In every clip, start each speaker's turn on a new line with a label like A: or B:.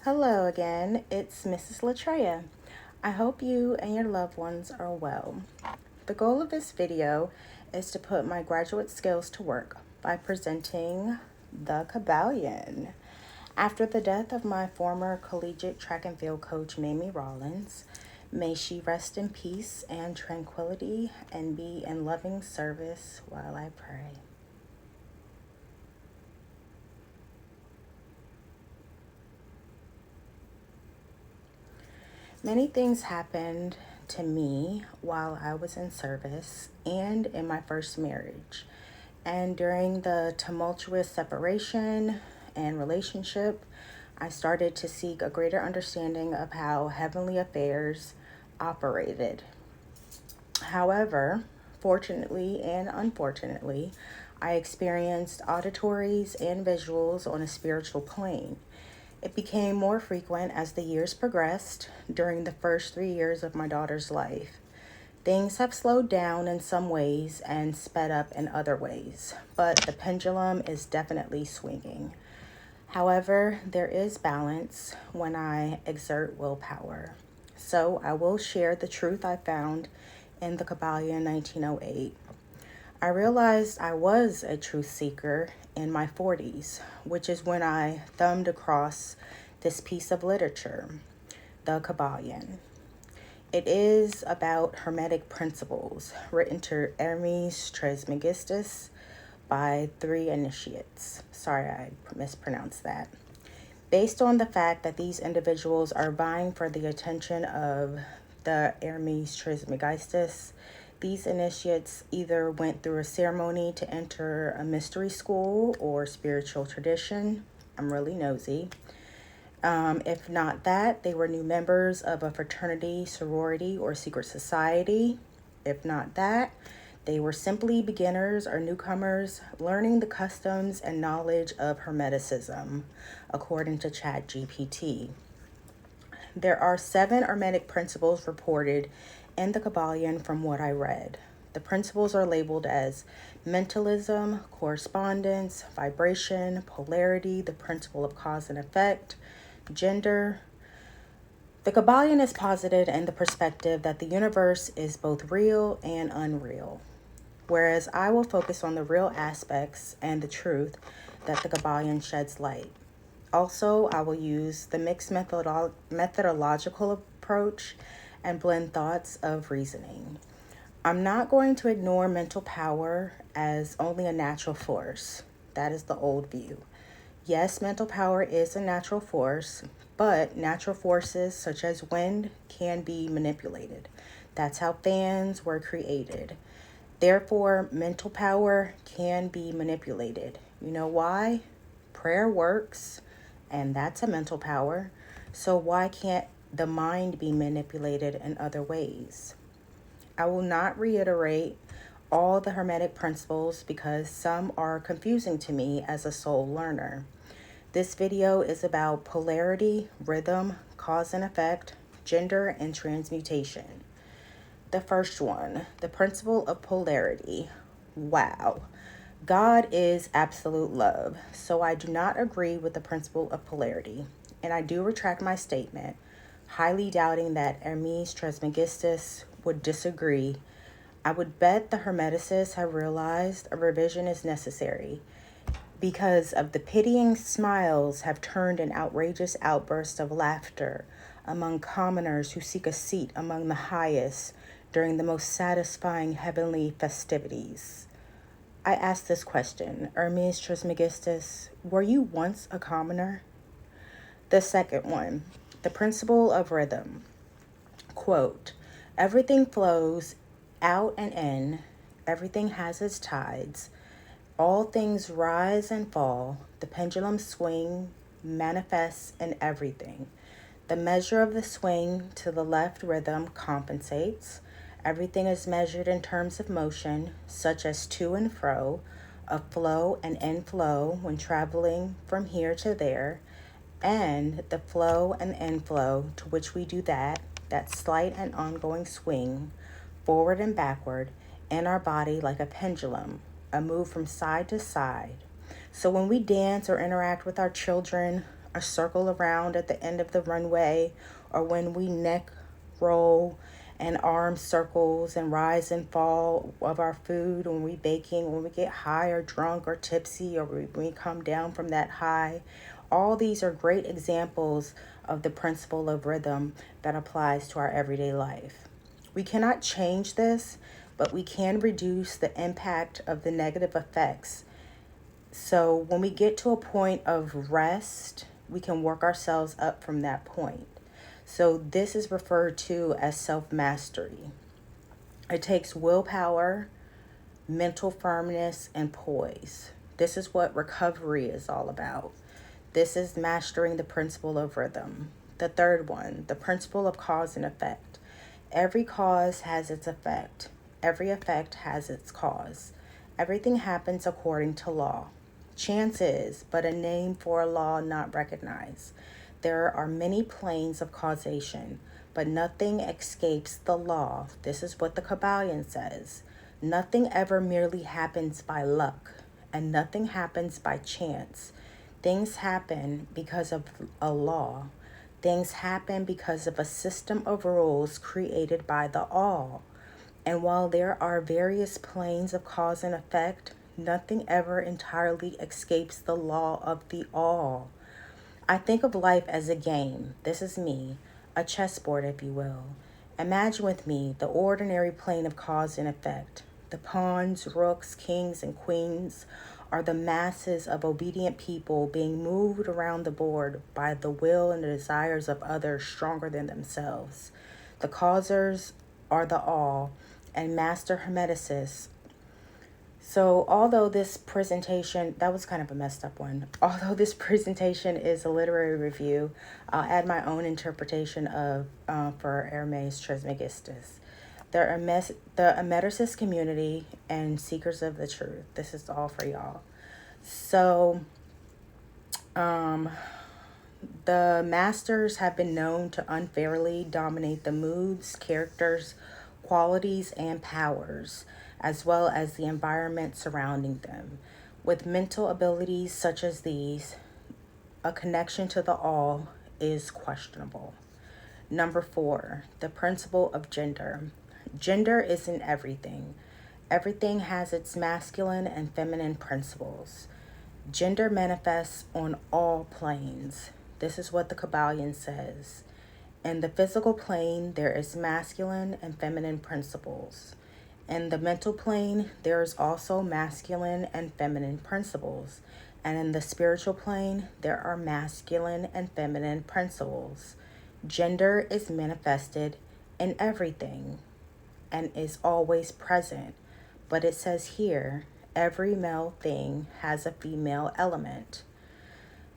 A: Hello again, it's Mrs. Latreya. I hope you and your loved ones are well. The goal of this video is to put my graduate skills to work by presenting the Kybalion. After the death of my former collegiate track and field coach, Mamie Rollins, may she rest in peace and tranquility and be in loving service while I pray. Many things happened to me while I was in service and in my first marriage. And during the tumultuous separation and relationship, I started to seek a greater understanding of how heavenly affairs operated. However, fortunately and unfortunately, I experienced auditories and visuals on a spiritual plane. It became more frequent as the years progressed during the first 3 years of my daughter's life. Things have slowed down in some ways and sped up in other ways, but the pendulum is definitely swinging. However, there is balance when I exert willpower. So I will share the truth I found in the Kybalion 1908. I realized I was a truth seeker in my 40s, which is when I thumbed across this piece of literature, the Kybalion. It is about Hermetic principles written to Hermes Trismegistus by 3 initiates. Sorry, I mispronounced that. Based on the fact that these individuals are vying for the attention of the Hermes Trismegistus, these initiates either went through a ceremony to enter a mystery school or spiritual tradition. I'm really nosy. If not that, they were new members of a fraternity, sorority, or secret society. If not that, they were simply beginners or newcomers learning the customs and knowledge of Hermeticism, according to ChatGPT. There are 7 Hermetic principles reported in the Kybalion from what I read. The principles are labeled as mentalism, correspondence, vibration, polarity, the principle of cause and effect, gender. The Kybalion is posited in the perspective that the universe is both real and unreal, whereas I will focus on the real aspects and the truth that the Kybalion sheds light. Also, I will use the mixed methodological approach and blend thoughts of reasoning. I'm not going to ignore mental power as only a natural force. That is the old view. Yes, mental power is a natural force, but natural forces such as wind can be manipulated. That's how fans were created. Therefore, mental power can be manipulated. You know why? Prayer works, and that's a mental power. So why can't the mind be manipulated in other ways? I will not reiterate all the Hermetic principles because some are confusing to me as a soul learner. This video is about polarity, rhythm, cause and effect, gender, and transmutation. The first one, the principle of polarity. Wow. God is absolute love, so I do not agree with the principle of polarity, and I do retract my statement, highly doubting that Hermes Trismegistus would disagree. I would bet the Hermeticists have realized a revision is necessary because of the pitying smiles have turned an outrageous outburst of laughter among commoners who seek a seat among the highest during the most satisfying heavenly festivities. I asked this question, Hermes Trismegistus, were you once a commoner? The second one, the principle of rhythm. Quote, everything flows out and in, everything has its tides, all things rise and fall, the pendulum swing manifests in everything. The measure of the swing to the left rhythm compensates. Everything is measured in terms of motion, such as to and fro, of flow and inflow when traveling from here to there, and the flow and inflow to which we do that slight and ongoing swing, forward and backward, in our body like a pendulum, a move from side to side. So when we dance or interact with our children, a circle around at the end of the runway, or when we neck roll and arm circles and rise and fall of our food when we baking, when we get high or drunk or tipsy, or when we come down from that high. All these are great examples of the principle of rhythm that applies to our everyday life. We cannot change this, but we can reduce the impact of the negative effects. So when we get to a point of rest, we can work ourselves up from that point. So this is referred to as self-mastery. It takes willpower, mental firmness, and poise. This is what recovery is all about. This is mastering the principle of rhythm. The third one, the principle of cause and effect. Every cause has its effect. Every effect has its cause. Everything happens according to law. Chance is but a name for a law not recognized. There are many planes of causation, but nothing escapes the law. This is what the Kybalion says. Nothing ever merely happens by luck, and nothing happens by chance. Things happen because of a law. Things happen because of a system of rules created by the all. And while there are various planes of cause and effect, nothing ever entirely escapes the law of the all. I think of life as a game. This is me, a chessboard, if you will. Imagine with me the ordinary plane of cause and effect. The pawns, rooks, kings, and queens are the masses of obedient people being moved around the board by the will and the desires of others stronger than themselves. The causers are the all, and Master Hermeticists. So although this presentation, that was kind of a messed up one. Although this presentation is a literary review, I'll add my own interpretation of for Hermes Trismegistus. The Hermeticist community and seekers of the truth. This is all for y'all. So the masters have been known to unfairly dominate the moods, characters, qualities, and powers, as well as the environment surrounding them. With mental abilities such as these, a connection to the all is questionable. Number 4, the principle of gender. Gender isn't everything. Everything has its masculine and feminine principles. Gender manifests on all planes. This is what the Kybalion says. In the physical plane, there is masculine and feminine principles. In the mental plane, there is also masculine and feminine principles. And in the spiritual plane, there are masculine and feminine principles. Gender is manifested in everything and is always present. But it says here, every male thing has a female element.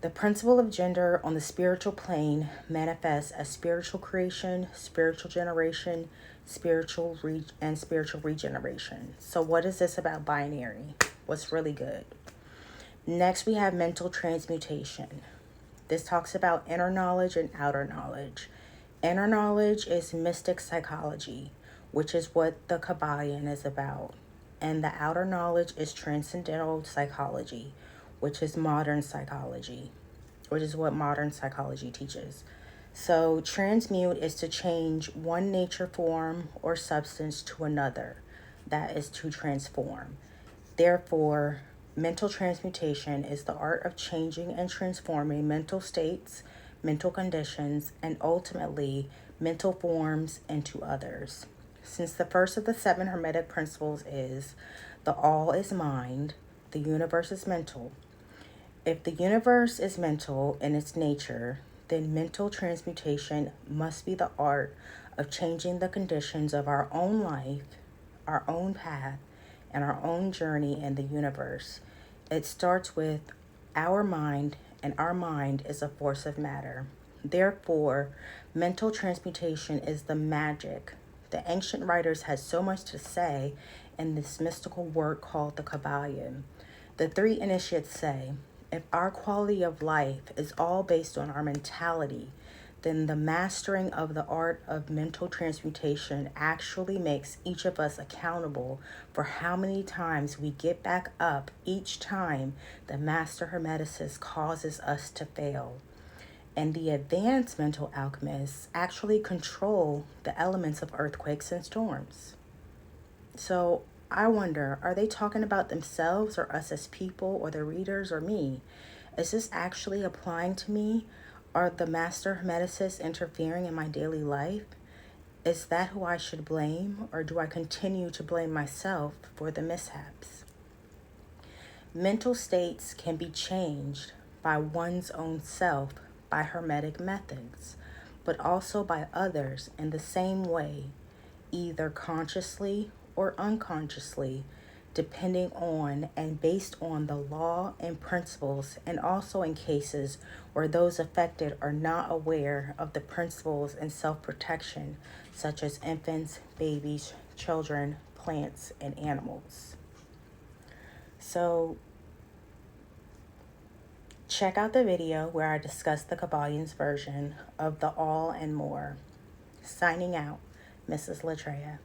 A: The principle of gender on the spiritual plane manifests as spiritual creation, spiritual generation, spiritual regeneration. So what is this about binary? What's really good? Next, we have mental transmutation. This talks about inner knowledge and outer knowledge. Inner knowledge is mystic psychology, which is what the Kybalion is about. And the outer knowledge is transcendental psychology, which is modern psychology, which is what modern psychology teaches. So transmute is to change one nature form or substance to another. That is to transform. Therefore, mental transmutation is the art of changing and transforming mental states, mental conditions, and ultimately mental forms into others. Since the first of the 7 Hermetic principles is the all is mind, the universe is mental. If the universe is mental in its nature, then mental transmutation must be the art of changing the conditions of our own life, our own path, and our own journey in the universe. It starts with our mind, and our mind is a force of matter. Therefore, mental transmutation is the magic. The ancient writers had so much to say in this mystical work called the Kybalion. The 3 initiates say, if our quality of life is all based on our mentality, then the mastering of the art of mental transmutation actually makes each of us accountable for how many times we get back up each time the Master Hermeticist causes us to fail. And the advanced mental alchemists actually control the elements of earthquakes and storms. So I wonder, are they talking about themselves or us as people or the readers or me? Is this actually applying to me? Are the master hermeticists interfering in my daily life? Is that who I should blame, or do I continue to blame myself for the mishaps? Mental states can be changed by one's own self by hermetic methods, but also by others in the same way, either consciously or unconsciously, depending on and based on the law and principles, and also in cases where those affected are not aware of the principles and self-protection, such as infants, babies, children, plants, and animals. So check out the video where I discuss the Kybalion's version of the all and more. Signing out, Mrs. Latreia.